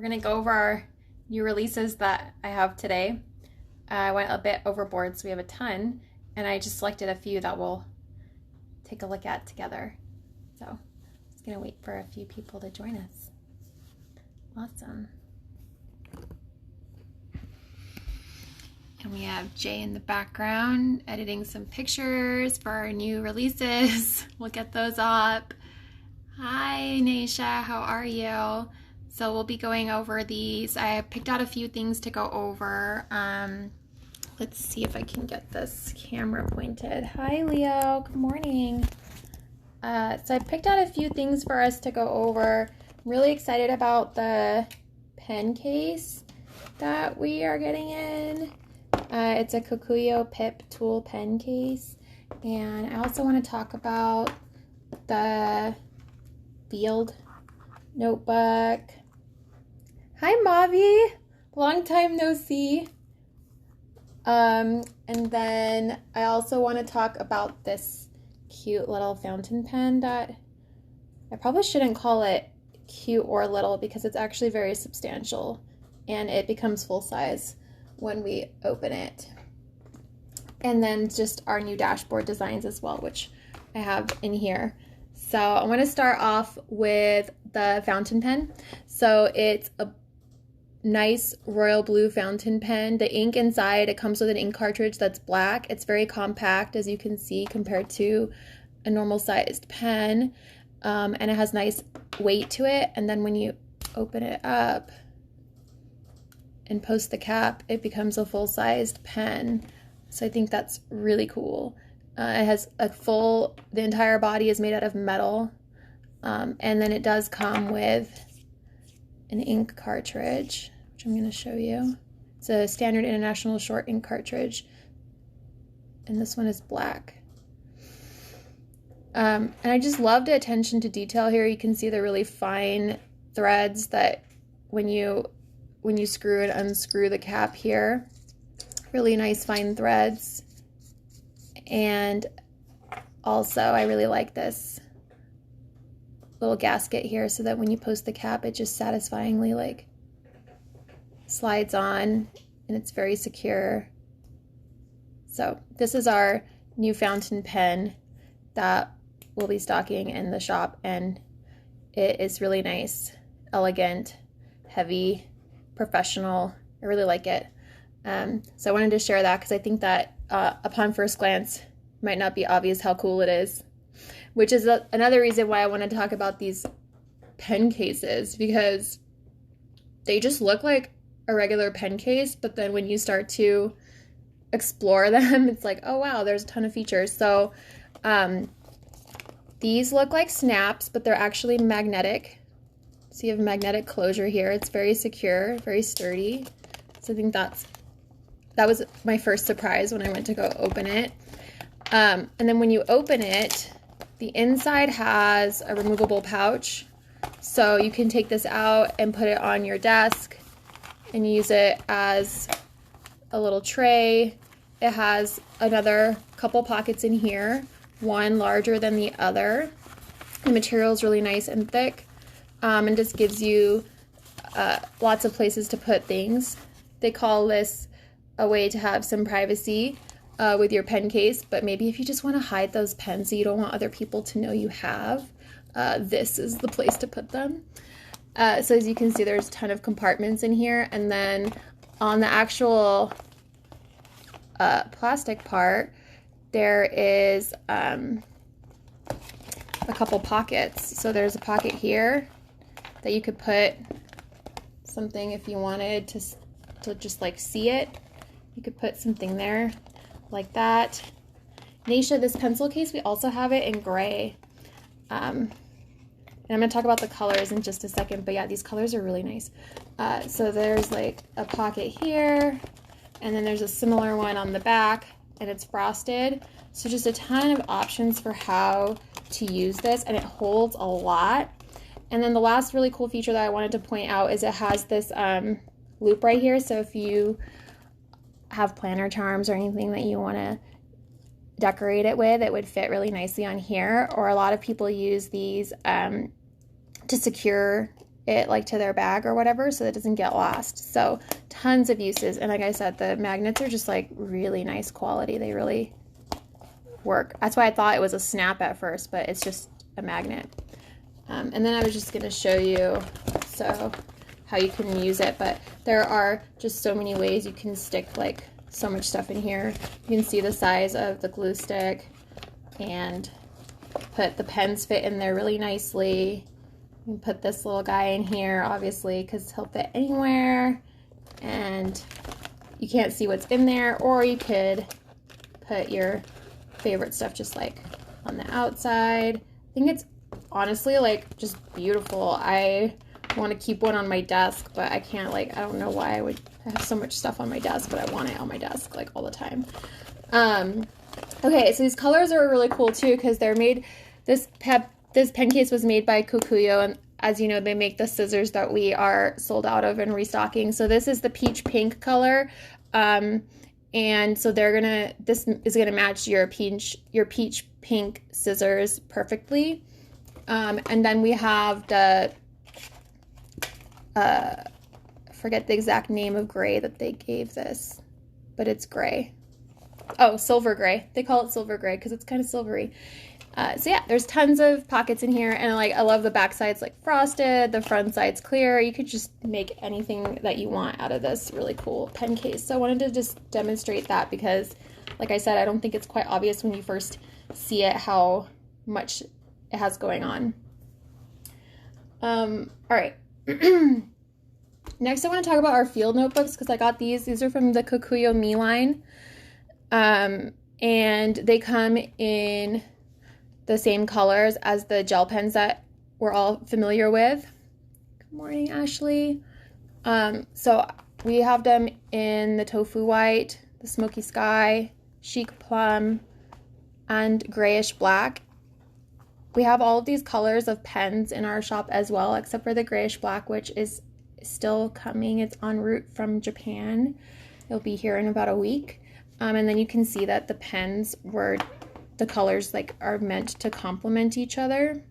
gonna go over our new releases that I have today. I went a bit overboard, so we have a ton, and I just selected a few that we'll take a look at together. So I'm just gonna wait for a few people to join us. Awesome. And we have Jay in the background editing some pictures for our new releases. We'll get those up. Hi Naisha, how are you? So we'll be going over these. I picked out a few things to go over. Let's see if I can get this camera pointed. Hi Leo, good morning. So I picked out a few things for us to go over. I'm really excited about the pen case that we are getting in. It's a Kokuyo Piiip tool pen case. And I also want to talk about the Field Notebook. Hi Mavi, long time no see. And then I also want to talk about this cute little fountain pen that I probably shouldn't call it cute or little because it's actually very substantial and it becomes full size when we open it. And then just our new dashboard designs as well, which I have in here. So I want to start off with the fountain pen. So it's a nice royal blue fountain pen. The ink inside, it comes with an ink cartridge that's black. It's very compact, as you can see, compared to a normal sized pen. And it has nice weight to it. And then when you open it up and post the cap, it becomes a full-sized pen. So I think that's really cool. It has the entire body is made out of metal. And then it does come with an ink cartridge, which I'm going to show you. It's a standard international short ink cartridge. And this one is black. And I just love the attention to detail here. You can see the really fine threads that when you screw and unscrew the cap here, really nice fine threads. And also I really like this little gasket here so that when you post the cap, it just satisfyingly like slides on and it's very secure. So this is our new fountain pen that we'll be stocking in the shop, and it is really nice, elegant, heavy, professional. I really like it. So I wanted to share that because I think that upon first glance it might not be obvious how cool it is, which is another reason why I want to talk about these pen cases, because they just look like a regular pen case, but then when you start to explore them, it's like, oh wow, there's a ton of features. So these look like snaps, but they're actually magnetic. So you have magnetic closure here. It's very secure, very sturdy. So I think that was my first surprise when I went to go open it. And then when you open it, the inside has a removable pouch. So you can take this out and put it on your desk and use it as a little tray. It has another couple pockets in here, one larger than the other. The material is really nice and thick, and just gives you lots of places to put things. They call this a way to have some privacy with your pen case, but maybe if you just want to hide those pens so you don't want other people to know you have, this is the place to put them. So as you can see, there's a ton of compartments in here, and then on the actual plastic part, there is a couple pockets. So there's a pocket here that you could put something if you wanted to just like see it. You could put something there like that. Naisha, this pencil case, we also have it in gray. And I'm going to talk about the colors in just a second, but yeah, these colors are really nice. So there's like a pocket here, and then there's a similar one on the back, and it's frosted. So just a ton of options for how to use this, and it holds a lot. And then the last really cool feature that I wanted to point out is it has this loop right here. So if you have planner charms or anything that you want to decorate it with, it would fit really nicely on here. Or a lot of people use these to secure it like to their bag or whatever so it doesn't get lost. So tons of uses. And like I said, the magnets are just like really nice quality. They really work. That's why I thought it was a snap at first, but it's just a magnet. And then I was just going to show you how you can use it, but there are just so many ways you can stick like so much stuff in here. You can see the size of the glue stick, and put the pens fit in there really nicely. You can put this little guy in here, obviously, because he'll fit anywhere, and you can't see what's in there, or you could put your favorite stuff just like on the outside. I think it's honestly like just beautiful. I want to keep one on my desk, but I can't, like, I don't know why I would have so much stuff on my desk, but I want it on my desk like all the time. Okay, so these colors are really cool too, because they're made, this pen case was made by Kokuyo, and as you know, they make the scissors that we are sold out of and restocking. So this is the peach pink color, and so this is gonna match your peach pink scissors perfectly. And then we have the forget the exact name of gray that they gave this, but it's gray. Oh, silver gray. They call it silver gray because it's kind of silvery. So yeah, there's tons of pockets in here, and like I love the back side's like frosted, the front side's clear. You could just make anything that you want out of this really cool pen case. So I wanted to just demonstrate that because, like I said, I don't think it's quite obvious when you first see it how much it has going on. All right. Next, I want to talk about our field notebooks because I got these. These are from the Kokuyo ME line. And they come in the same colors as the gel pens that we're all familiar with. Good morning, Ashley. So we have them in the tofu white, the smoky sky, chic plum, and grayish black. We have all of these colors of pens in our shop as well, except for the grayish black, which is still coming. It's en route from Japan. It'll be here in about a week. And then you can see that the pens the colors like are meant to complement each other.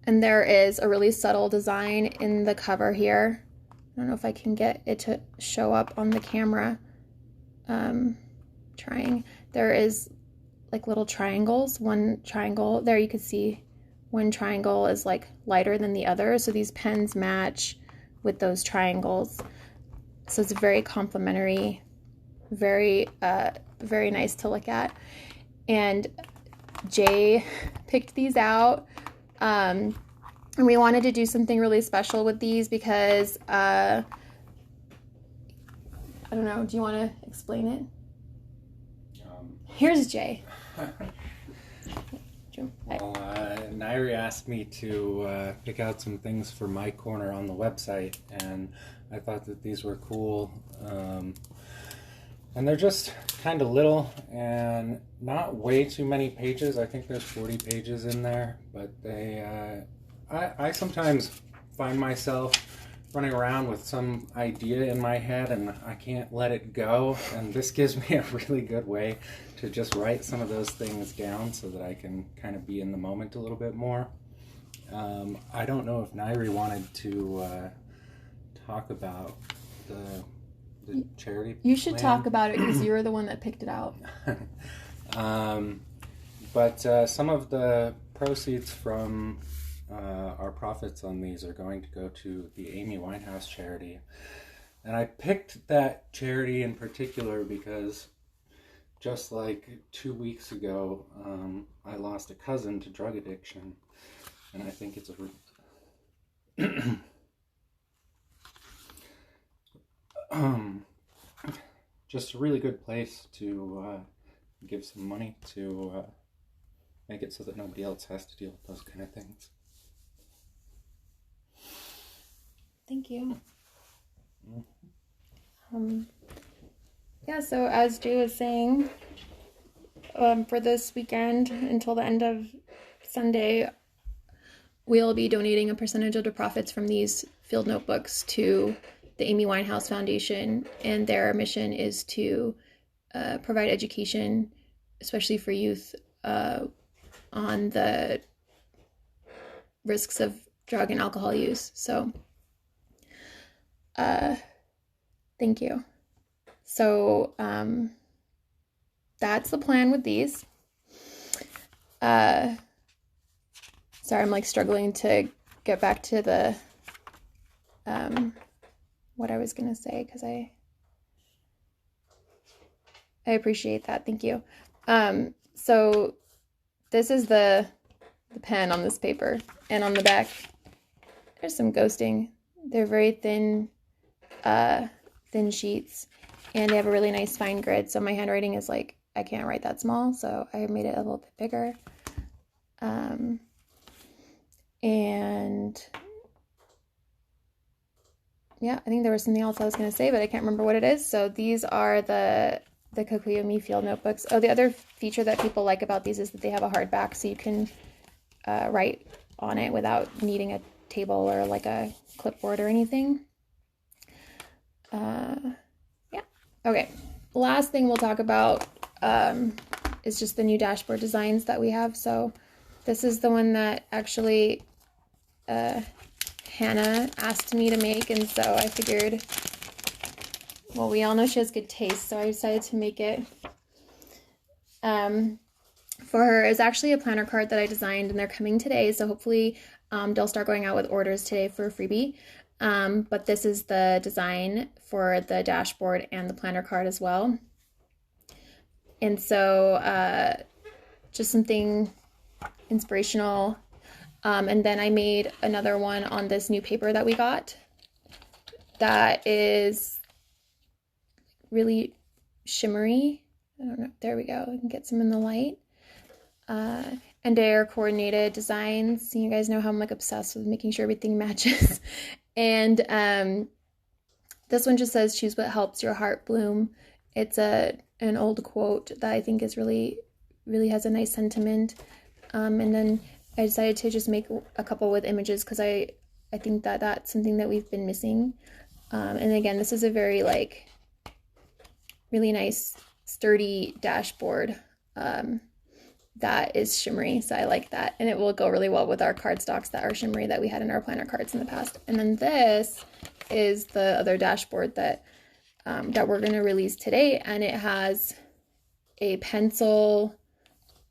And there is a really subtle design in the cover here. I don't know if I can get it to show up on the camera. Trying. There is like little triangles. One triangle there, you can see one triangle is like lighter than the other. So these pens match with those triangles. So it's very complementary, very nice to look at. And Jay picked these out, and we wanted to do something really special with these because I don't know, do you want to explain it? Here's Jay. Well, Nairi asked me to pick out some things for my corner on the website, and I thought that these were cool. And they're just kind of little and not way too many pages. I think there's 40 pages in there, but they, I sometimes find myself running around with some idea in my head and I can't let it go. And this gives me a really good way to just write some of those things down so that I can kind of be in the moment a little bit more. I don't know if Nairi wanted to talk about the charity You should plan. talk about it because you were the one that picked it out. But some of the proceeds from our profits on these are going to go to the Amy Winehouse charity. And I picked that charity in particular because just like 2 weeks ago, I lost a cousin to drug addiction. And I think it's just a really good place to give some money to make it so that nobody else has to deal with those kind of things. Thank you. Yeah, so as Jay was saying, for this weekend until the end of Sunday, we'll be donating a percentage of the profits from these field notebooks to the Amy Winehouse Foundation, and their mission is to provide education, especially for youth, on the risks of drug and alcohol use. So thank you. So that's the plan with these. Sorry, I'm like struggling to get back to the what I was gonna say, because I appreciate that. Thank you. So this is the pen on this paper, and on the back there's some ghosting. They're very thin sheets, and they have a really nice fine grid, so my handwriting is like, I can't write that small, so I made it a little bit bigger. And yeah, I think there was something else I was going to say, but I can't remember what it is. So these are the Kokuyo ME Field Notebooks. Oh, the other feature that people like about these is that they have a hardback, so you can write on it without needing a table or like a clipboard or anything. Yeah. Okay. Last thing we'll talk about is just the new dashboard designs that we have. So this is the one that actually Hannah asked me to make, and so I figured, well, we all know she has good taste, so I decided to make it for her. It's actually a planner card that I designed, and they're coming today, so hopefully they'll start going out with orders today for a freebie. But this is the design for the dashboard and the planner card as well. And so just something inspirational. And then I made another one on this new paper that we got that is really shimmery. I don't know. There we go. I can get some in the light. And they're coordinated designs. You guys know how I'm like obsessed with making sure everything matches. And this one just says, "Choose what helps your heart bloom." It's an old quote that I think is really has a nice sentiment. And then I decided to just make a couple with images because I think that that's something that we've been missing. And again, this is a very like really nice sturdy dashboard that is shimmery, so I like that, and it will go really well with our cardstocks that are shimmery that we had in our planner cards in the past. And then this is the other dashboard that we're going to release today, and it has a pencil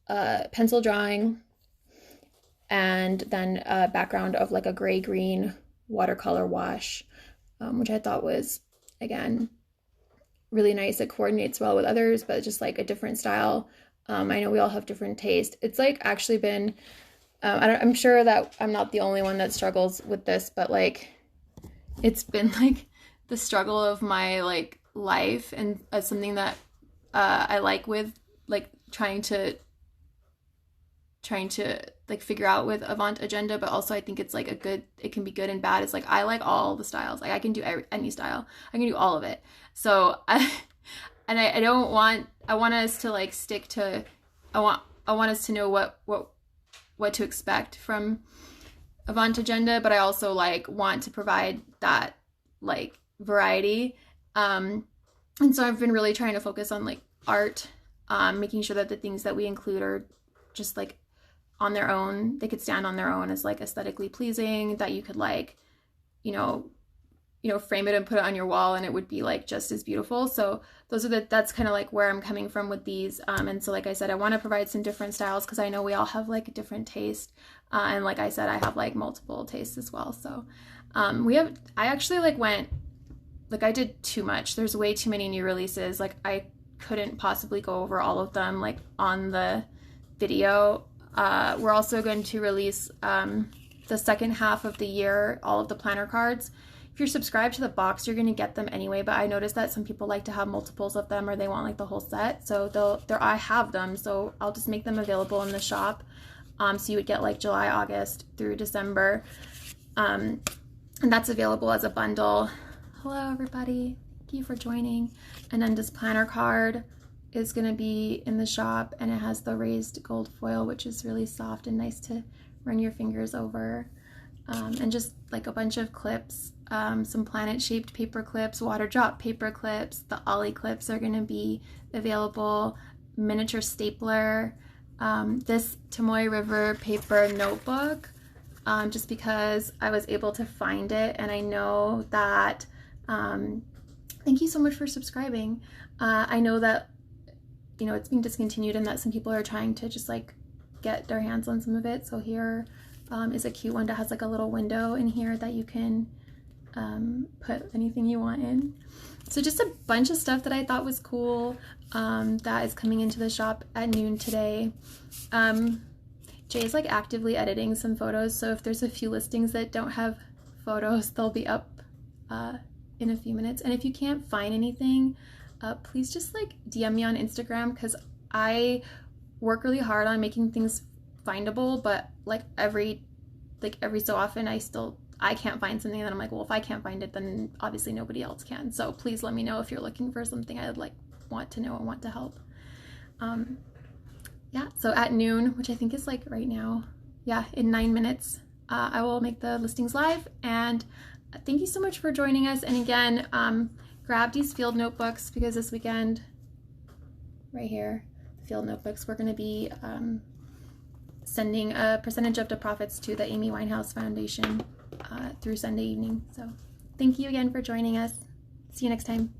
drawing, and then a background of like a gray-green watercolor wash, which I thought was, again, really nice. It coordinates well with others, but just like a different style. I know we all have different taste. It's like actually been, I'm sure that I'm not the only one that struggles with this, but like it's been like the struggle of my like life, and something that I like with like trying to like figure out with Avant Agenda, but also I think it's like it can be good and bad. It's like I like all the styles. Like I can do any style. I can do all of it. So I want us to like stick to, I want us to know what to expect from Avant Agenda, but I also like want to provide that like variety. And so I've been really trying to focus on like art, making sure that the things that we include are just like on their own. They could stand on their own as like aesthetically pleasing, that you could like, frame it and put it on your wall and it would be like just as beautiful. So that's kind of like where I'm coming from with these. And so like I said, I want to provide some different styles because I know we all have like a different taste. And like I said, I have like multiple tastes as well. So I actually like I did too much. There's way too many new releases. Like I couldn't possibly go over all of them like on the video. We're also going to release the second half of the year, all of the planner cards. If you're subscribed to the box, you're going to get them anyway, but I noticed that some people like to have multiples of them, or they want like the whole set. So I have them, so I'll just make them available in the shop. So you would get like July, August through December. And that's available as a bundle. Hello everybody, thank you for joining. And then this planner card is going to be in the shop, and it has the raised gold foil, which is really soft and nice to run your fingers over. And just like a bunch of clips, some planet-shaped paper clips, water drop paper clips. The Ollie clips are going to be available. Miniature stapler. This Tomoe River paper notebook just because I was able to find it, and I know that, thank you so much for subscribing. I know that, you know, it's being discontinued and that some people are trying to just like get their hands on some of it. So here is a cute one that has like a little window in here that you can put anything you want in. So just a bunch of stuff that I thought was cool that is coming into the shop at noon today. Jay is like actively editing some photos, so if there's a few listings that don't have photos, they'll be up in a few minutes. And if you can't find anything, please just like DM me on Instagram, because I work really hard on making things findable, but like every so often I can't find something, and I'm like, well, if I can't find it, then obviously nobody else can. So please let me know if you're looking for something. I'd like want to know and want to help. Yeah, so at noon, which I think is like right now, yeah, in 9 minutes, I will make the listings live. And thank you so much for joining us. And again, grab these field notebooks, because this weekend, right here, the field notebooks, we're going to be sending a percentage of the profits to the Amy Winehouse Foundation through Sunday evening. So thank you again for joining us. See you next time.